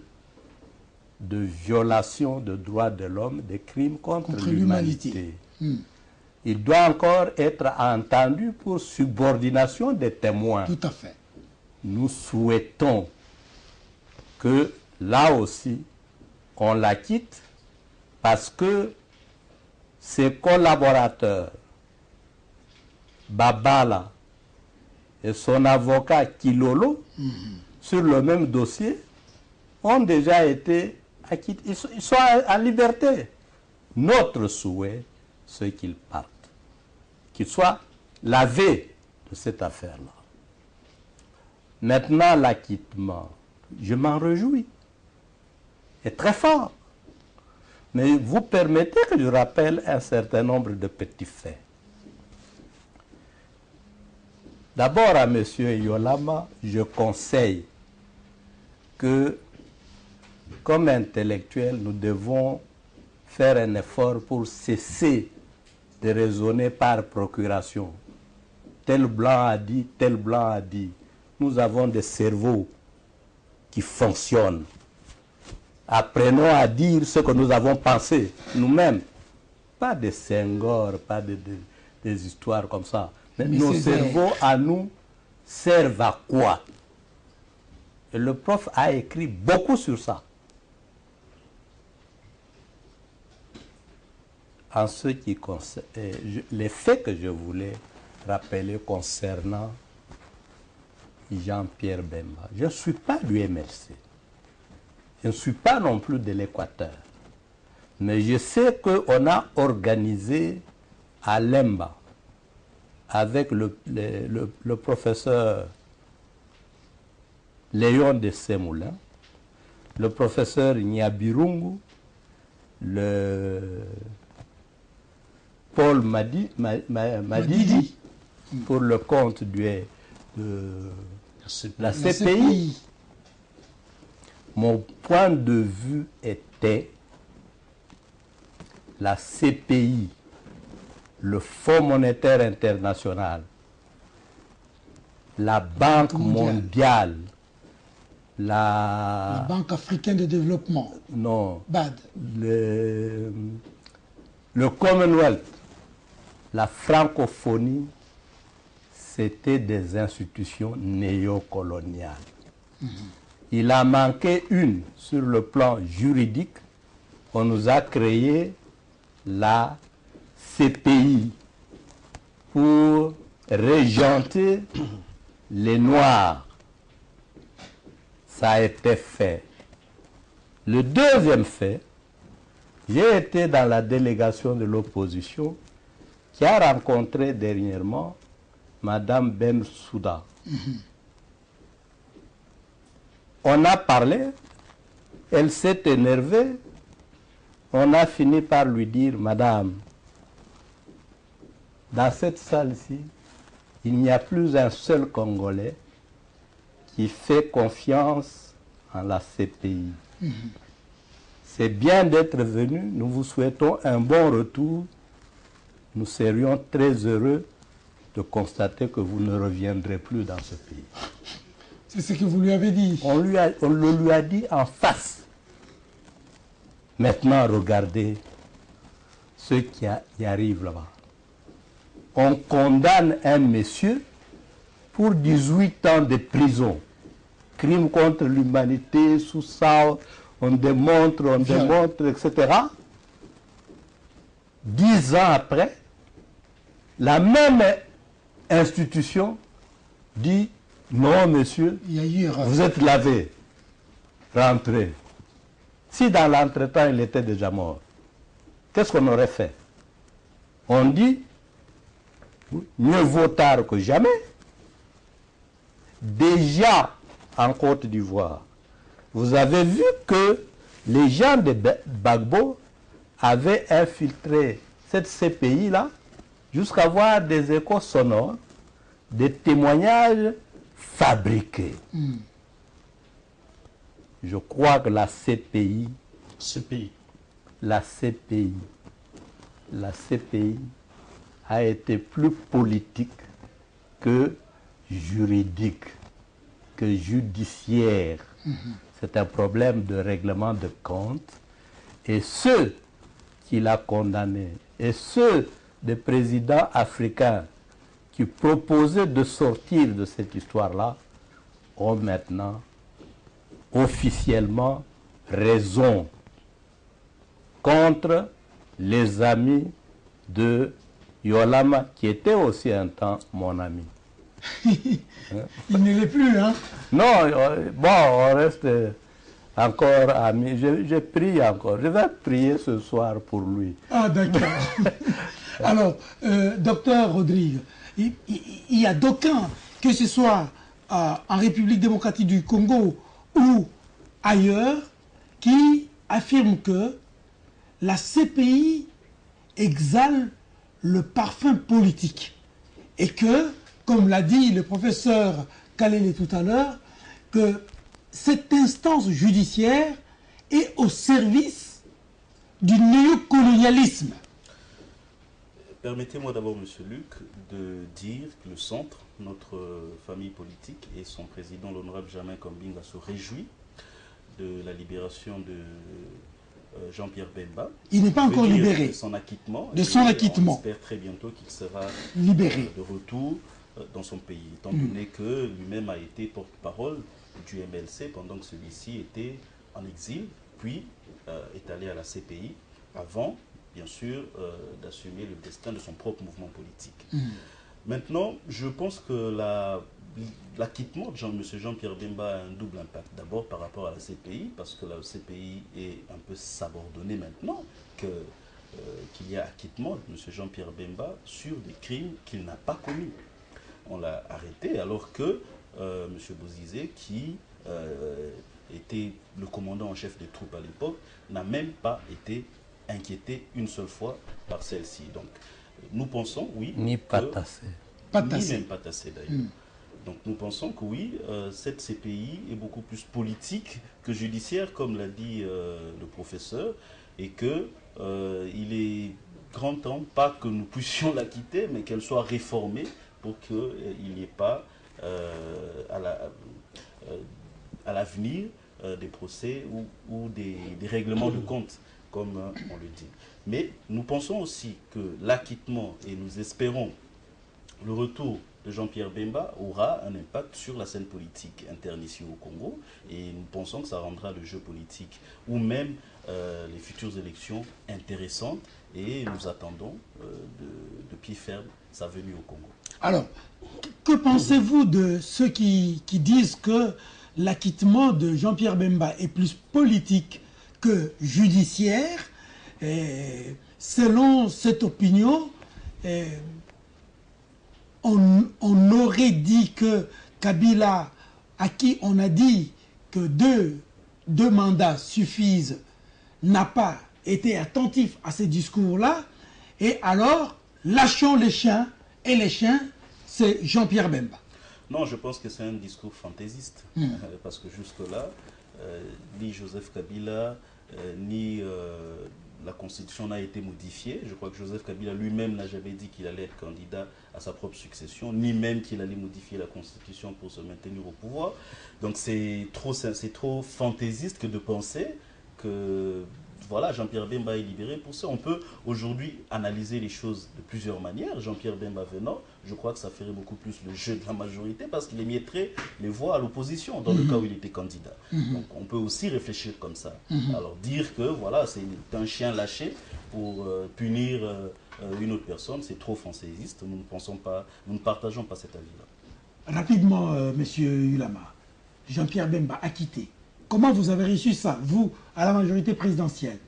de violation de droits de l'homme, de crimes contre l'humanité. Il doit encore être entendu pour subordination des témoins. Tout à fait. Nous souhaitons que là aussi, on l'acquitte parce que ses collaborateurs, Babala et son avocat Kilolo, sur le même dossier, ont déjà été acquittés. Ils sont en liberté. Notre souhait, c'est qu'ils partent, qu'ils soient lavés de cette affaire-là. Maintenant, l'acquittement, je m'en réjouis. Et très fort. Mais vous permettez que je rappelle un certain nombre de petits faits. D'abord à M. Yolama, je conseille que, comme intellectuels, nous devons faire un effort pour cesser de raisonner par procuration. Tel blanc a dit, tel blanc a dit. Nous avons des cerveaux qui fonctionnent. Apprenons à dire ce que nous avons pensé nous-mêmes. Pas des Senghor, pas des histoires comme ça. Mais nos cerveaux à nous servent à quoi? Et le prof a écrit beaucoup sur ça. En ce qui concerne les faits que je voulais rappeler concernant Jean-Pierre Bemba. Je ne suis pas du MLC. Je ne suis pas non plus de l'Équateur. Mais je sais qu'on a organisé à Lemba, avec le professeur Léon de Semoulin, le professeur Nyabirungu, le Paul Madidi, pour le compte de la CPI. Mon point de vue était la CPI, le Fonds monétaire international, la Banque mondiale, la Banque africaine de développement, non, BAD, le Commonwealth, la francophonie, c'était des institutions néocoloniales. Il a manqué une sur le plan juridique. On nous a créé la CPI pour régenter les Noirs. Ça a été fait. Le deuxième fait, j'ai été dans la délégation de l'opposition qui a rencontré dernièrement Madame Bensouda. On a parlé, elle s'est énervée, on a fini par lui dire, Madame, dans cette salle-ci, il n'y a plus un seul Congolais qui fait confiance en la CPI. C'est bien d'être venu, nous vous souhaitons un bon retour. Nous serions très heureux de constater que vous ne reviendrez plus dans ce pays. C'est ce que vous lui avez dit. On le lui a dit en face. Maintenant, regardez ce qui arrive là-bas. On condamne un monsieur pour 18 ans de prison. Crime contre l'humanité, sous ça, on démontre, etc. 10 ans après, la même institution dit non, monsieur, vous êtes lavé, rentrez. Si dans l'entretemps il était déjà mort, qu'est-ce qu'on aurait fait? On dit mieux vaut tard que jamais. Déjà en Côte d'Ivoire, vous avez vu que les gens de Gbagbo avaient infiltré cette CPI-là jusqu'à avoir des échos sonores, des témoignages fabriqués. Je crois que la CPI a été plus politique que juridique, que judiciaire. C'est un problème de règlement de compte. Et ceux qui l'ont condamné, et ceux des présidents africains qui proposaient de sortir de cette histoire-là, ont maintenant officiellement raison contre les amis de Yolama, qui était aussi un temps mon ami. Il ne l'est plus, hein? Non, bon, on reste encore amis. Je prie encore. Je vais prier ce soir pour lui. Ah, d'accord. Alors, docteur Rodrigue, il y a d'aucuns, que ce soit en République démocratique du Congo ou ailleurs, qui affirment que la CPI exhale le parfum politique et que comme l'a dit le professeur Kalele tout à l'heure, que cette instance judiciaire est au service du néocolonialisme. Permettez-moi d'abord, Monsieur Luc, de dire que le centre, notre famille politique et son président, l'honorable Germain Kombinga, se réjouit de la libération de Jean-Pierre Bemba. Il n'est pas encore libéré. De son acquittement. De son acquittement. On espère très bientôt qu'il sera libéré de retour dans son pays, étant donné que lui-même a été porte-parole du MLC pendant que celui-ci était en exil, puis est allé à la CPI avant, bien sûr, d'assumer le destin de son propre mouvement politique. Maintenant, je pense que l'acquittement de M. Jean-Pierre Bemba a un double impact. D'abord par rapport à la CPI, parce que la CPI est un peu sabordonnée maintenant qu'il y a acquittement de M. Jean-Pierre Bemba sur des crimes qu'il n'a pas commis. On l'a arrêté alors que M. Bozizé, qui était le commandant en chef des troupes à l'époque, n'a même pas été inquiété une seule fois par celle-ci. Donc, nous pensons, oui... Ni Patassé. Ni même Patassé, d'ailleurs. Donc, nous pensons que oui, cette CPI est beaucoup plus politique que judiciaire, comme l'a dit le professeur, et que il est grand temps, pas que nous puissions la quitter, mais qu'elle soit réformée pour qu'il n'y ait pas à l'avenir des procès ou des règlements de compte, comme on le dit. Mais nous pensons aussi que l'acquittement, et nous espérons le retour de Jean-Pierre Bemba, aura un impact sur la scène politique interne ici au Congo, et nous pensons que ça rendra le jeu politique ou même les futures élections intéressantes, et nous attendons de pied ferme sa venue au Congo. Alors, que pensez-vous de ceux qui disent que l'acquittement de Jean-Pierre Bemba est plus politique que judiciaire? Selon cette opinion, on aurait dit que Kabila, à qui on a dit que deux mandats suffisent, n'a pas été attentif à ces discours-là, et alors lâchons les chiens, et les chiens, c'est Jean-Pierre Bemba. Non, je pense que c'est un discours fantaisiste, parce que jusque-là, ni Joseph Kabila, ni la Constitution n'a été modifiée. Je crois que Joseph Kabila lui-même n'a jamais dit qu'il allait être candidat à sa propre succession, ni même qu'il allait modifier la Constitution pour se maintenir au pouvoir. Donc c'est trop fantaisiste que de penser que voilà, Jean-Pierre Bemba est libéré. Pour ça, on peut aujourd'hui analyser les choses de plusieurs manières. Jean-Pierre Bemba venant, je crois que ça ferait beaucoup plus le jeu de la majorité parce qu'il émettrait les voix à l'opposition dans le cas où il était candidat. Donc on peut aussi réfléchir comme ça. Alors dire que voilà, c'est un chien lâché pour punir une autre personne, c'est trop fantaisiste. Nous ne partageons pas cet avis-là. Rapidement, monsieur Ulama, Jean-Pierre Bemba acquitté. Comment vous avez reçu ça, vous, à la majorité présidentielle?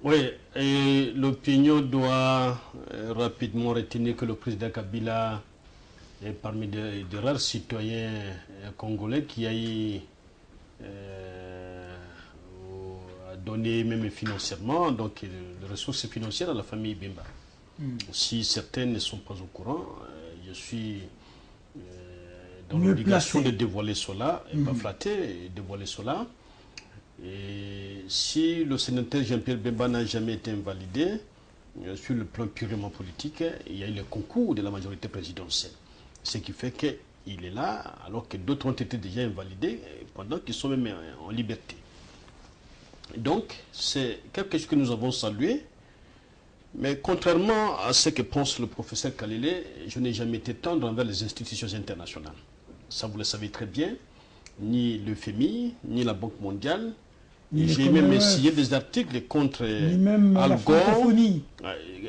Oui, et l'opinion doit rapidement retenir que le président Kabila est parmi de rares citoyens congolais qui a eu donné même financièrement, donc les ressources financières à la famille Bemba. Si certains ne sont pas au courant, je suis dans l'obligation de dévoiler cela, et pas flatter, et dévoiler cela. Et si le sénateur Jean-Pierre Bemba n'a jamais été invalidé, sur le plan purement politique, il y a eu le concours de la majorité présidentielle. Ce qui fait qu'il est là, alors que d'autres ont été déjà invalidés, pendant qu'ils sont même en liberté. Donc, c'est quelque chose que nous avons salué. Mais contrairement à ce que pense le professeur Kalele, je n'ai jamais été tendre envers les institutions internationales. Ça, vous le savez très bien. Ni le FMI, ni la Banque mondiale. J'ai même essayé des articles contre Al Gore,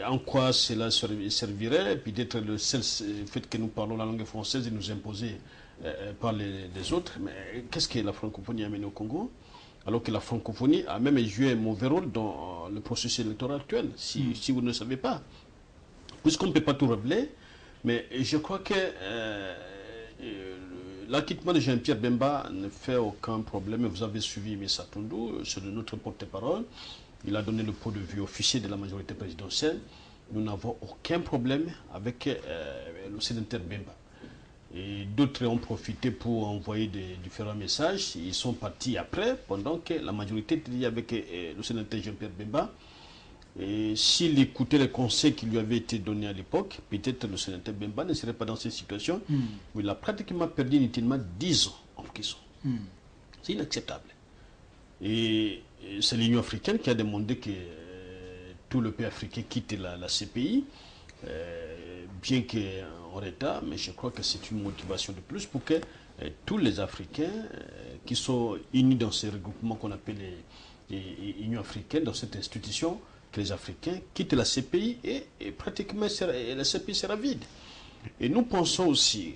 en quoi cela servirait, puis d'être le seul fait que nous parlons la langue française et nous imposer par les autres. Mais qu'est-ce que la francophonie a mené au Congo? Alors que la francophonie a même joué un mauvais rôle dans le processus électoral actuel, si vous ne le savez pas. Puisqu'on ne peut pas tout révéler, mais je crois que l'acquittement de Jean-Pierre Bemba ne fait aucun problème. Vous avez suivi Messa Tundou, c'est notre porte-parole. Il a donné le point de vue officiel de la majorité présidentielle. Nous n'avons aucun problème avec le sénateur Bemba. Et d'autres ont profité pour envoyer des différents messages. Ils sont partis après, pendant que la majorité était avec le sénateur Jean-Pierre Bemba. Et s'il écoutait les conseils qui lui avaient été donnés à l'époque, peut-être le sénateur Bemba ne serait pas dans cette situation où il a pratiquement perdu inutilement 10 ans en prison. C'est inacceptable. Et c'est l'Union africaine qui a demandé que tout le pays africain quitte la CPI, bien qu'en retard, mais je crois que c'est une motivation de plus pour que tous les Africains qui sont unis dans ces regroupements qu'on appelle l'Union africaine, dans cette institution, que les Africains quittent la CPI et pratiquement la CPI sera vide. Et nous pensons aussi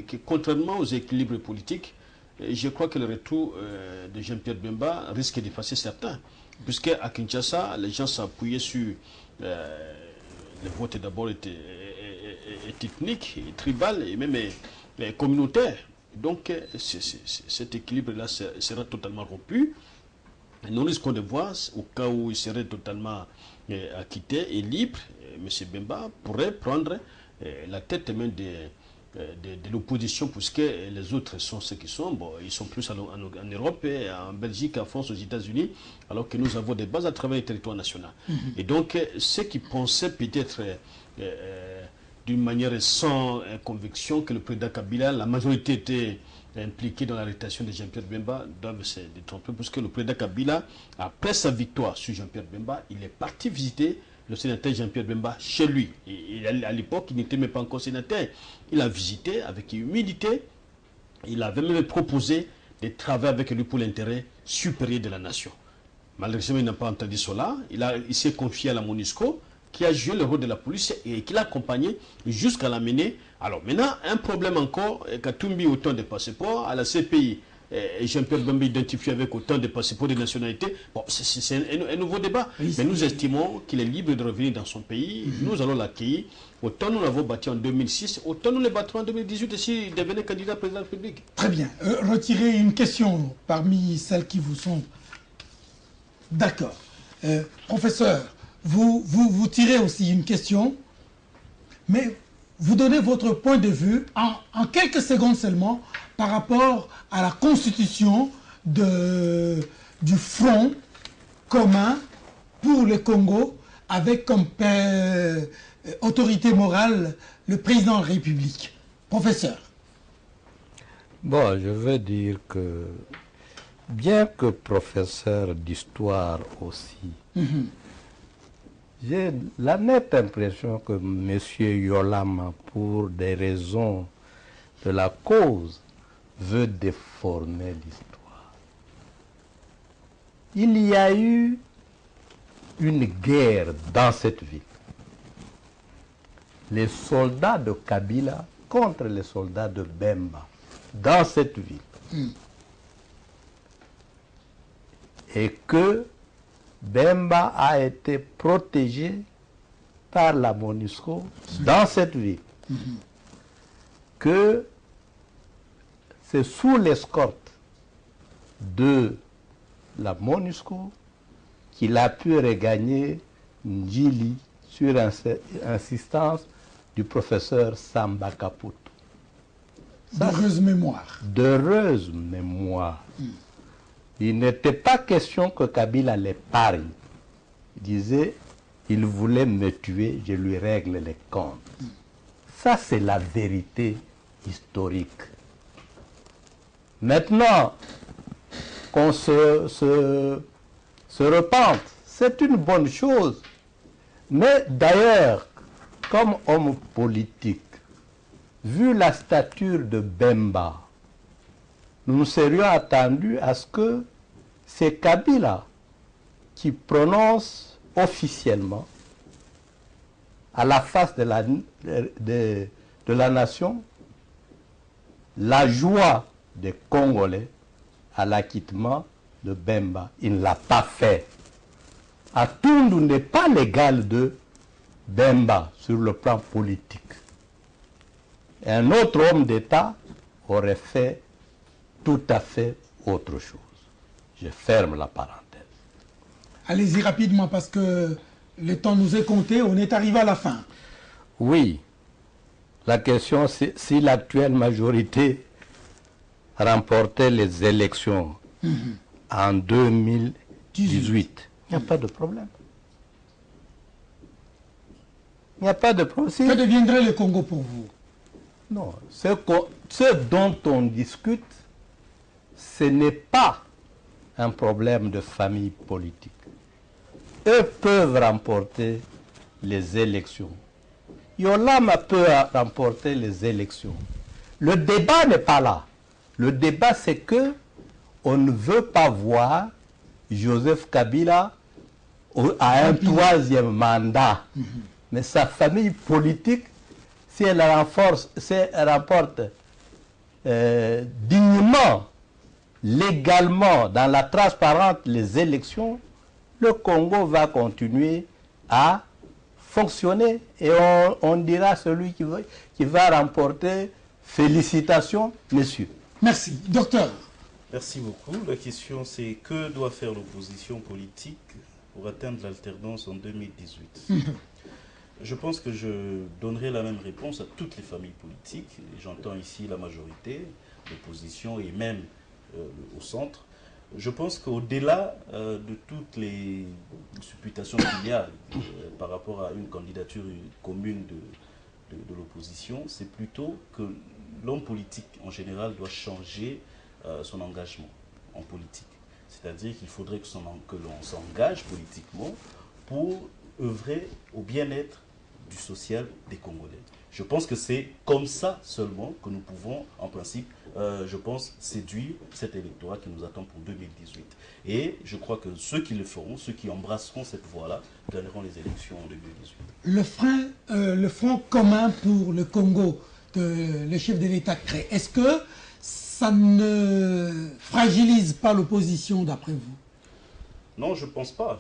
que contrairement aux équilibres politiques, je crois que le retour de Jean-Pierre Bemba risque d'effacer certains. Puisque à Kinshasa, les gens s'appuyaient sur le vote d'abord était ethnique, tribal et même communautaire. Donc cet équilibre-là sera totalement rompu. Et nous risquons de voir, au cas où il serait totalement acquitté et libre, M. Bemba pourrait prendre la tête même de l'opposition, puisque les autres sont ceux qui sont. Bon, ils sont plus en Europe, et en Belgique, en France, aux États-Unis, alors que nous avons des bases à travers le territoire national. Et donc, ceux qui pensaient peut-être d'une manière sans conviction que le président Kabila, la majorité était impliqués dans l'arrestation de Jean-Pierre Bemba doivent se détromper, parce que le président Kabila, après sa victoire sur Jean-Pierre Bemba, il est parti visiter le sénateur Jean-Pierre Bemba chez lui. Et à l'époque, il n'était même pas encore sénateur. Il a visité avec humilité. Il avait même proposé de travailler avec lui pour l'intérêt supérieur de la nation. Malheureusement, il n'a pas entendu cela. Il s'est confié à la MONUSCO, qui a joué le rôle de la police et qui l'a accompagné jusqu'à l'amener. Alors maintenant, un problème encore, Katumbi autant de passeports, à la CPI, Jean-Pierre Bemba identifié avec autant de passeports de nationalité. Bon, c'est un nouveau débat. Oui, mais nous estimons qu'il est libre de revenir dans son pays. Nous allons l'accueillir. Autant nous l'avons battu en 2006, autant nous le battrons en 2018 s'il devenait candidat président de la République. Très bien. Retirez une question parmi celles qui vous sont... D'accord. Professeur, vous tirez aussi une question, mais vous donnez votre point de vue en quelques secondes seulement par rapport à la constitution du Front commun pour le Congo avec comme autorité morale le président de la République. Professeur. Bon, je veux dire que bien que professeur d'histoire aussi, j'ai la nette impression que M. Yolama, pour des raisons de la cause, veut déformer l'histoire. Il y a eu une guerre dans cette ville. Les soldats de Kabila contre les soldats de Bemba dans cette ville. Et que Bemba a été protégé par la MONUSCO dans cette ville. Que c'est sous l'escorte de la MONUSCO qu'il a pu regagner Ndjili sur insistance du professeur Samba Kaputu. D'heureuse mémoire. D'heureuse mémoire. Il n'était pas question que Kabila l'épargne. Il disait, il voulait me tuer, je lui règle les comptes. Ça, c'est la vérité historique. Maintenant, qu'on se repente, c'est une bonne chose. Mais d'ailleurs, comme homme politique, vu la stature de Bemba, nous nous serions attendus à ce que c'est Kabila qui prononce officiellement, à la face de la nation, la joie des Congolais à l'acquittement de Bemba. Il ne l'a pas fait. Atundu n'est pas l'égal de Bemba sur le plan politique. Un autre homme d'État aurait fait tout à fait autre chose. Je ferme la parenthèse. Allez-y rapidement parce que le temps nous est compté, on est arrivé à la fin. Oui. La question, c'est si l'actuelle majorité remportait les élections en 2018, il n'y a pas de problème. Il n'y a pas de problème. Que deviendrait le Congo pour vous? Non, ce dont on discute, ce n'est pas un problème de famille politique. Eux peuvent remporter les élections. Yolama peut remporter les élections. Le débat n'est pas là. Le débat, c'est que on ne veut pas voir Joseph Kabila à un troisième mandat. Mais sa famille politique, si elle remporte dignement, légalement, dans la transparence, les élections, le Congo va continuer à fonctionner. Et on dira celui qui va remporter, félicitations, messieurs. Merci. Docteur. Merci beaucoup. La question, c'est que doit faire l'opposition politique pour atteindre l'alternance en 2018 ? Je pense que je donnerai la même réponse à toutes les familles politiques. J'entends ici la majorité, l'opposition et même au centre. Je pense qu'au-delà de toutes les supputations qu'il y a par rapport à une candidature commune de l'opposition, c'est plutôt que l'homme politique en général doit changer son engagement en politique. C'est-à-dire qu'il faudrait que l'on s'engage politiquement pour œuvrer au bien-être du social des Congolais. Je pense que c'est comme ça seulement que nous pouvons, en principe, je pense, séduire cet électorat qui nous attend pour 2018. Et je crois que ceux qui le feront, ceux qui embrasseront cette voie-là, gagneront les élections en 2018. Le front commun pour le Congo, que le chef de l'État crée, est-ce que ça ne fragilise pas l'opposition d'après vous? Non, je pense pas,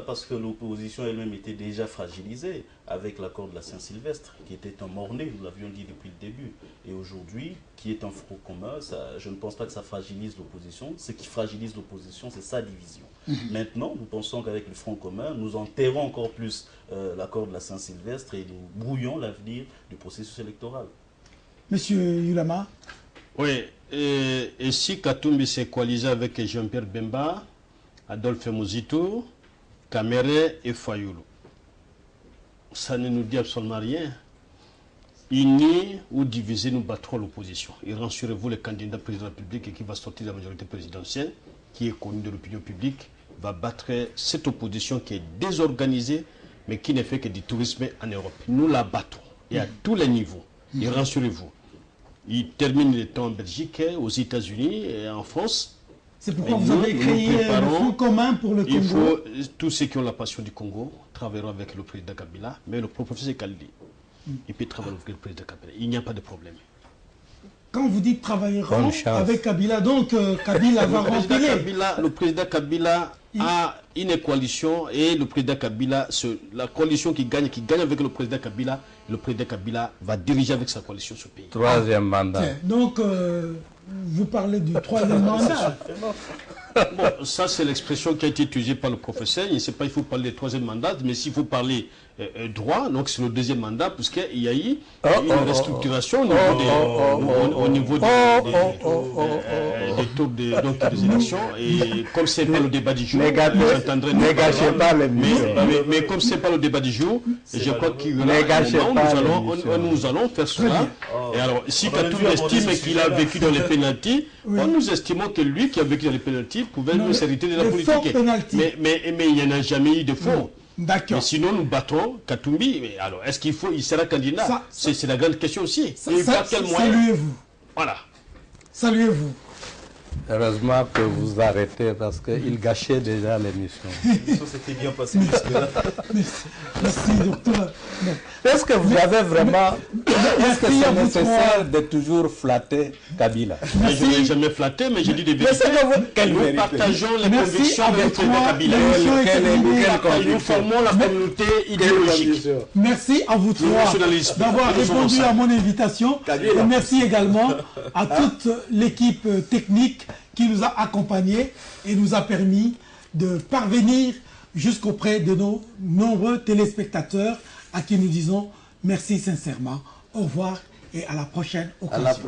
parce que l'opposition elle-même était déjà fragilisée avec l'accord de la Saint-Sylvestre, qui était un mort-né, nous l'avions dit depuis le début. Et aujourd'hui, qui est un front commun, je ne pense pas que ça fragilise l'opposition. Ce qui fragilise l'opposition, c'est sa division. Maintenant, nous pensons qu'avec le front commun, nous enterrons encore plus l'accord de la Saint-Sylvestre et nous brouillons l'avenir du processus électoral. Monsieur Yulama? Oui, et si Katumbi s'est coalisé avec Jean-Pierre Bemba, Adolphe Muzito, Kamere et Fayoulou, ça ne nous dit absolument rien. Unis ou divisés, nous battrons l'opposition. Et rassurez-vous, le candidat président de la République et qui va sortir de la majorité présidentielle, qui est connu de l'opinion publique, va battre cette opposition qui est désorganisée, mais qui ne fait que du tourisme en Europe. Nous la battons, et à tous les niveaux. Et rassurez-vous, il termine le temps en Belgique, aux États-Unis et en France. C'est pourquoi vous avez créé le Front commun pour le Congo. Tous ceux qui ont la passion du Congo travailleront avec le président Kabila, mais le professeur Kaldi, il peut travailler avec le président Kabila. Il n'y a pas de problème. Quand vous dites travailleront avec Kabila, donc Kabila va remplir. Le président Kabila a une coalition et le président Kabila, la coalition qui gagne avec le président Kabila va diriger avec sa coalition ce pays. Troisième mandat. Donc, vous parlez du troisième mandat. Bon, ça c'est l'expression qui a été utilisée par le professeur. Il ne sait pas, il faut parler de troisième mandat, mais s'il faut parler droit, donc c'est le deuxième mandat, puisqu'il y a eu une restructuration au niveau des taux des élections. Et comme ce n'est pas le débat du jour, mais comme ce n'est pas le débat du jour, je crois qu'il y aura un moment où nous allons faire cela. Et alors, si Katumbi estime qu'il a vécu dans les pénaltys, nous estimons que lui qui a vécu dans les pénaltys pouvait nous hériter de la politique. Mais il n'y en a jamais eu de faux. D'accord. Mais sinon, nous battons Katumbi. Mais alors, est-ce qu'il sera candidat? C'est la grande question aussi. Saluez-vous. Voilà. Saluez-vous. Heureusement que vous arrêtez parce qu'il gâchait déjà l'émission. Ça s'était bien passé jusque-là. Merci, docteur. Est-ce que vous avez vraiment... Est-ce que c'est nécessaire de toujours flatter Kabila? Je n'ai jamais flatté, mais j'ai dit des vérités. Nous partageons les convictions de président Kabila. Nous formons la communauté idéologique. Merci à vous trois d'avoir répondu à mon invitation. Et merci également à toute l'équipe technique qui nous a accompagnés et nous a permis de parvenir jusqu'auprès de nos nombreux téléspectateurs à qui nous disons merci sincèrement. Au revoir et à la prochaine À la occasion.